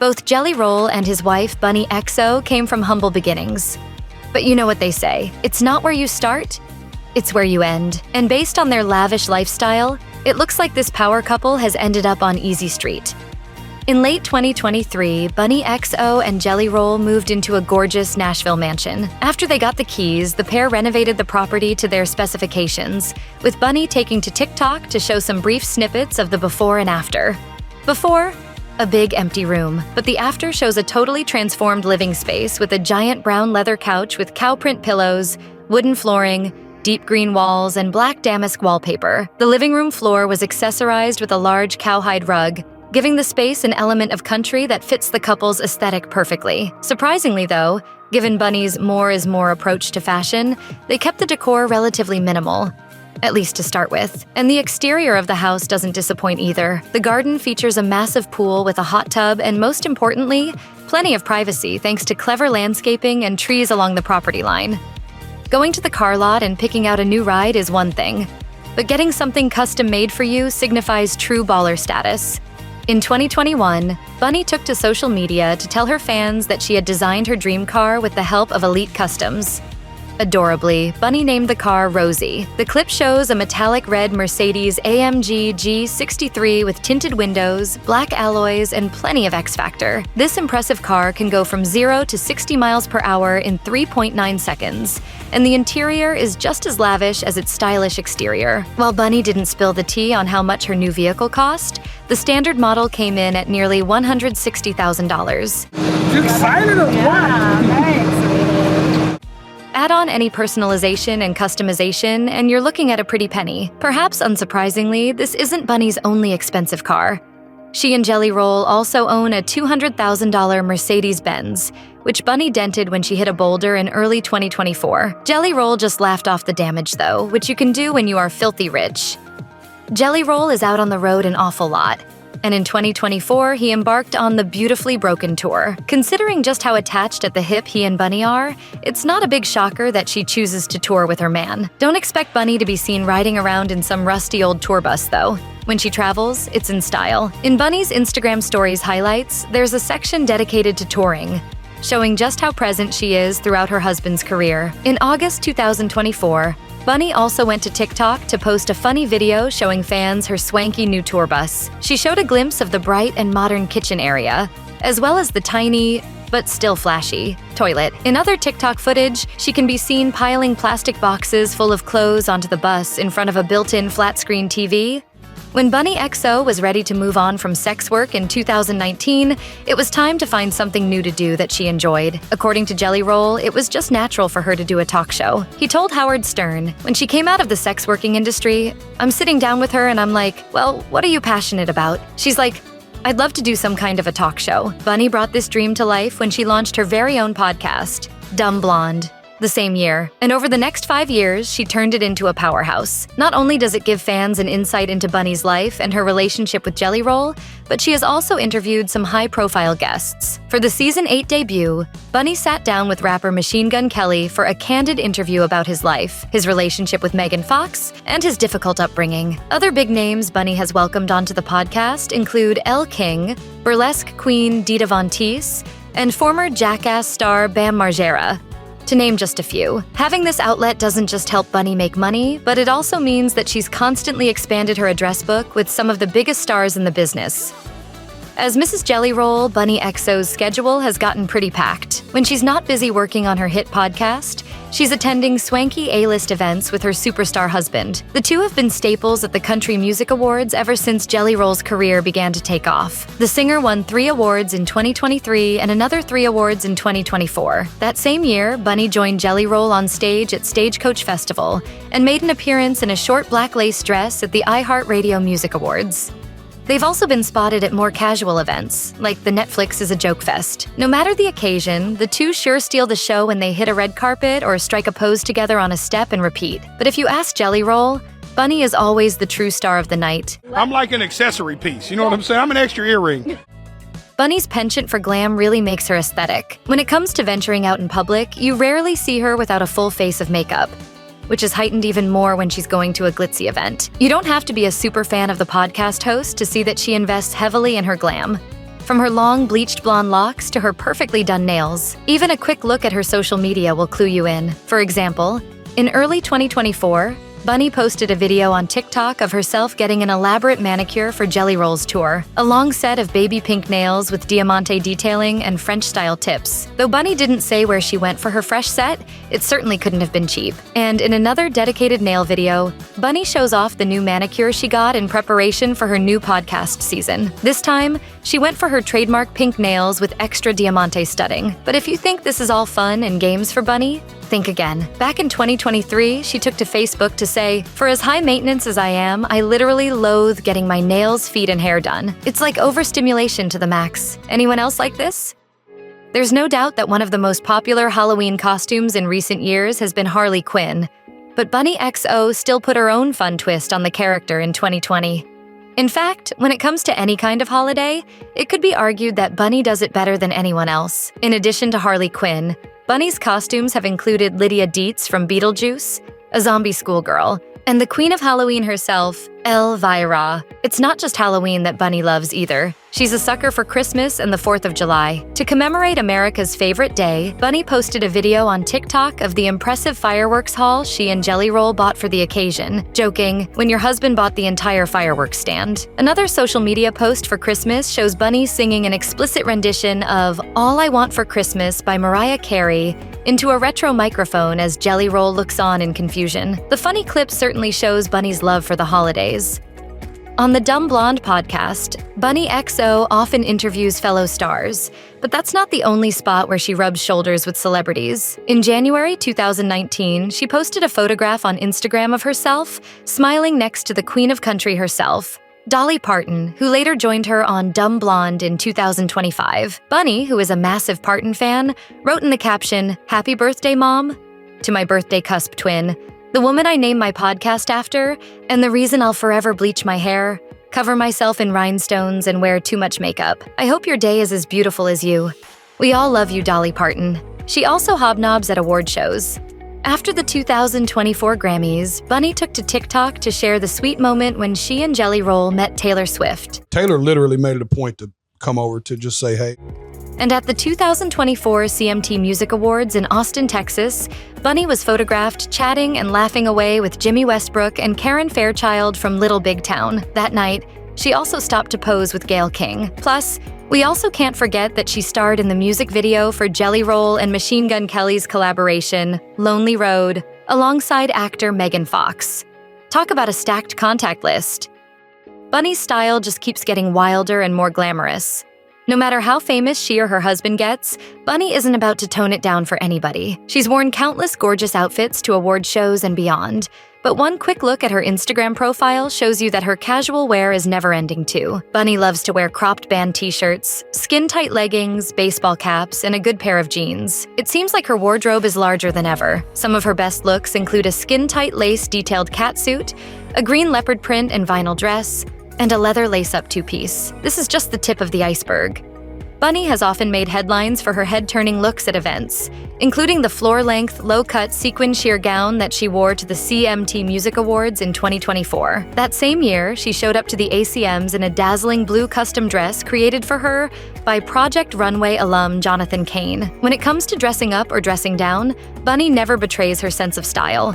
Both Jelly Roll and his wife, Bunnie Xo, came from humble beginnings. But you know what they say, it's not where you start, it's where you end. And based on their lavish lifestyle, it looks like this power couple has ended up on Easy Street. In late 2023, Bunnie Xo and Jelly Roll moved into a gorgeous Nashville mansion. After they got the keys, the pair renovated the property to their specifications, with Bunnie taking to TikTok to show some brief snippets of the before and after. Before, a big empty room, but the after shows a totally transformed living space with a giant brown leather couch with cow print pillows, wooden flooring, deep green walls, and black damask wallpaper. The living room floor was accessorized with a large cowhide rug, giving the space an element of country that fits the couple's aesthetic perfectly. Surprisingly though, given Bunnie's more is more approach to fashion, they kept the decor relatively minimal, at least to start with. And the exterior of the house doesn't disappoint either. The garden features a massive pool with a hot tub and, most importantly, plenty of privacy thanks to clever landscaping and trees along the property line. Going to the car lot and picking out a new ride is one thing, but getting something custom made for you signifies true baller status. In 2021, Bunnie took to social media to tell her fans that she had designed her dream car with the help of Elite Customs. Adorably, Bunnie named the car Rosie. The clip shows a metallic red Mercedes AMG G63 with tinted windows, black alloys, and plenty of X-Factor. This impressive car can go from 0 to 60 miles per hour in 3.9 seconds, and the interior is just as lavish as its stylish exterior. While Bunnie didn't spill the tea on how much her new vehicle cost, the standard model came in at nearly $160,000. You excited or what? Yeah, very excited. Add on any personalization and customization, and you're looking at a pretty penny. Perhaps unsurprisingly, this isn't Bunnie's only expensive car. She and Jelly Roll also own a $200,000 Mercedes-Benz, which Bunnie dented when she hit a boulder in early 2024. Jelly Roll just laughed off the damage though, which you can do when you are filthy rich. Jelly Roll is out on the road an awful lot, and in 2024, he embarked on the Beautifully Broken tour. Considering just how attached at the hip he and Bunnie are, it's not a big shocker that she chooses to tour with her man. Don't expect Bunnie to be seen riding around in some rusty old tour bus, though. When she travels, it's in style. In Bunnie's Instagram Stories highlights, there's a section dedicated to touring, showing just how present she is throughout her husband's career. In August 2024, Bunnie also went to TikTok to post a funny video showing fans her swanky new tour bus. She showed a glimpse of the bright and modern kitchen area, as well as the tiny, but still flashy, toilet. In other TikTok footage, she can be seen piling plastic boxes full of clothes onto the bus in front of a built-in flat-screen TV. When Bunnie Xo was ready to move on from sex work in 2019, it was time to find something new to do that she enjoyed. According to Jelly Roll, it was just natural for her to do a talk show. He told Howard Stern, when she came out of the sex working industry, I'm sitting down with her and I'm like, well, what are you passionate about? She's like, I'd love to do some kind of a talk show. Bunnie brought this dream to life when she launched her very own podcast, Dumb Blonde, the same year. And over the next 5 years, she turned it into a powerhouse. Not only does it give fans an insight into Bunnie's life and her relationship with Jelly Roll, but she has also interviewed some high-profile guests. For the Season 8 debut, Bunnie sat down with rapper Machine Gun Kelly for a candid interview about his life, his relationship with Megan Fox, and his difficult upbringing. Other big names Bunnie has welcomed onto the podcast include Elle King, burlesque queen Dita Von Teese, and former Jackass star Bam Margera, to name just a few. Having this outlet doesn't just help Bunnie make money, but it also means that she's constantly expanded her address book with some of the biggest stars in the business. As Mrs. Jelly Roll, Bunnie Xo's schedule has gotten pretty packed. When she's not busy working on her hit podcast, she's attending swanky A-list events with her superstar husband. The two have been staples at the Country Music Awards ever since Jelly Roll's career began to take off. The singer won 3 awards in 2023 and another 3 awards in 2024. That same year, Bunnie joined Jelly Roll on stage at Stagecoach Festival and made an appearance in a short black lace dress at the iHeartRadio Music Awards. They've also been spotted at more casual events, like the Netflix is a Joke Fest. No matter the occasion, the two sure steal the show when they hit a red carpet or strike a pose together on a step and repeat. But if you ask Jelly Roll, Bunnie is always the true star of the night. I'm like an accessory piece, you know what I'm saying? I'm an extra earring. Bunnie's penchant for glam really makes her aesthetic. When it comes to venturing out in public, you rarely see her without a full face of makeup, which is heightened even more when she's going to a glitzy event. You don't have to be a super fan of the podcast host to see that she invests heavily in her glam. From her long, bleached blonde locks to her perfectly done nails. Even a quick look at her social media will clue you in. For example, in early 2024, Bunnie posted a video on TikTok of herself getting an elaborate manicure for Jelly Roll's tour, a long set of baby pink nails with diamante detailing and French-style tips. Though Bunnie didn't say where she went for her fresh set, it certainly couldn't have been cheap. And in another dedicated nail video, Bunnie shows off the new manicure she got in preparation for her new podcast season. This time, she went for her trademark pink nails with extra diamante studding. But if you think this is all fun and games for Bunnie, think again. Back in 2023, she took to Facebook to say, "For as high maintenance as I am, I literally loathe getting my nails, feet, and hair done. It's like overstimulation to the max. Anyone else like this?" There's no doubt that one of the most popular Halloween costumes in recent years has been Harley Quinn, but Bunnie Xo still put her own fun twist on the character in 2020. In fact, when it comes to any kind of holiday, it could be argued that Bunnie does it better than anyone else. In addition to Harley Quinn, Bunnie's costumes have included Lydia Dietz from Beetlejuice, a zombie schoolgirl, and the Queen of Halloween herself, Elvira. It's not just Halloween that Bunnie loves either. She's a sucker for Christmas and the 4th of July. To commemorate America's favorite day, Bunnie posted a video on TikTok of the impressive fireworks haul she and Jelly Roll bought for the occasion, joking, "When your husband bought the entire fireworks stand." Another social media post for Christmas shows Bunnie singing an explicit rendition of "All I Want for Christmas" by Mariah Carey into a retro microphone as Jelly Roll looks on in confusion. The funny clip certainly shows Bunnie's love for the holidays. On the Dumb Blonde podcast, Bunnie Xo often interviews fellow stars, but that's not the only spot where she rubs shoulders with celebrities. In January 2019, she posted a photograph on Instagram of herself, smiling next to the Queen of Country herself, Dolly Parton, who later joined her on Dumb Blonde in 2025. Bunnie, who is a massive Parton fan, wrote in the caption, "Happy birthday, Mom," to my birthday cusp twin, the woman I named my podcast after, and the reason I'll forever bleach my hair, cover myself in rhinestones, and wear too much makeup. I hope your day is as beautiful as you. We all love you, Dolly Parton. She also hobnobs at award shows. After the 2024 Grammys, Bunnie took to TikTok to share the sweet moment when she and Jelly Roll met Taylor Swift. Taylor literally made it a point to come over to just say, hey. And at the 2024 CMT Music Awards in Austin, Texas, Bunnie was photographed chatting and laughing away with Jimmy Westbrook and Karen Fairchild from Little Big Town. That night, she also stopped to pose with Gayle King. Plus, we also can't forget that she starred in the music video for Jelly Roll and Machine Gun Kelly's collaboration, Lonely Road, alongside actor Megan Fox. Talk about a stacked contact list. Bunnie's style just keeps getting wilder and more glamorous. No matter how famous she or her husband gets, Bunnie isn't about to tone it down for anybody. She's worn countless gorgeous outfits to award shows and beyond, but one quick look at her Instagram profile shows you that her casual wear is never-ending too. Bunnie loves to wear cropped band t-shirts, skin-tight leggings, baseball caps, and a good pair of jeans. It seems like her wardrobe is larger than ever. Some of her best looks include a skin-tight lace detailed catsuit, a green leopard print and vinyl dress, and a leather lace-up two-piece. This is just the tip of the iceberg. Bunnie has often made headlines for her head-turning looks at events, including the floor-length, low-cut sequin sheer gown that she wore to the CMT Music Awards in 2024. That same year, she showed up to the ACMs in a dazzling blue custom dress created for her by Project Runway alum Jonathan Kane. When it comes to dressing up or dressing down, Bunnie never betrays her sense of style.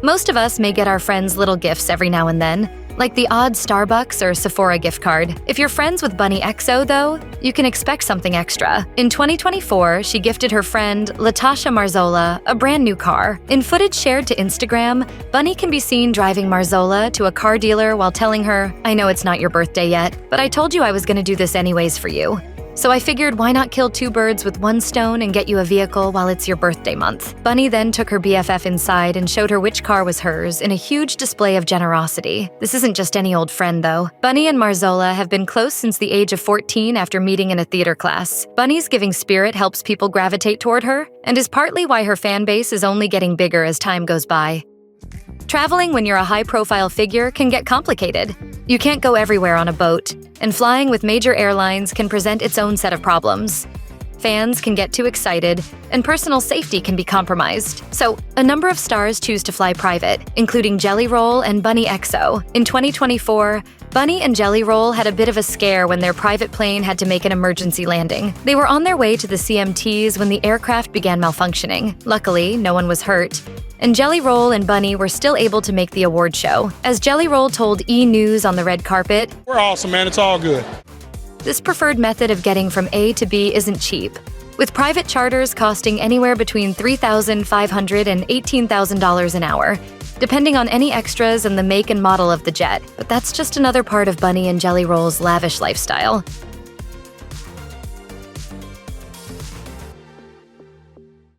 Most of us may get our friends little gifts every now and then, like the odd Starbucks or Sephora gift card. If you're friends with Bunnie Xo, though, you can expect something extra. In 2024, she gifted her friend, Latasha Marzola, a brand new car. In footage shared to Instagram, Bunnie can be seen driving Marzola to a car dealer while telling her, "I know it's not your birthday yet, but I told you I was gonna do this anyways for you. So I figured why not kill two birds with one stone and get you a vehicle while it's your birthday month." Bunnie then took her BFF inside and showed her which car was hers in a huge display of generosity. This isn't just any old friend, though. Bunnie and Marzola have been close since the age of 14 after meeting in a theater class. Bunnie's giving spirit helps people gravitate toward her, and is partly why her fan base is only getting bigger as time goes by. Traveling when you're a high-profile figure can get complicated. You can't go everywhere on a boat, and flying with major airlines can present its own set of problems. Fans can get too excited, and personal safety can be compromised. So, a number of stars choose to fly private, including Jelly Roll and Bunnie Xo. In 2024, Bunnie and Jelly Roll had a bit of a scare when their private plane had to make an emergency landing. They were on their way to the CMTs when the aircraft began malfunctioning. Luckily, no one was hurt. And Jelly Roll and Bunnie were still able to make the award show. As Jelly Roll told E! News on the red carpet, We're awesome, man. It's all good. this preferred method of getting from A to B isn't cheap, with private charters costing anywhere between $3,500 and $18,000 an hour, depending on any extras and the make and model of the jet. But that's just another part of Bunnie and Jelly Roll's lavish lifestyle.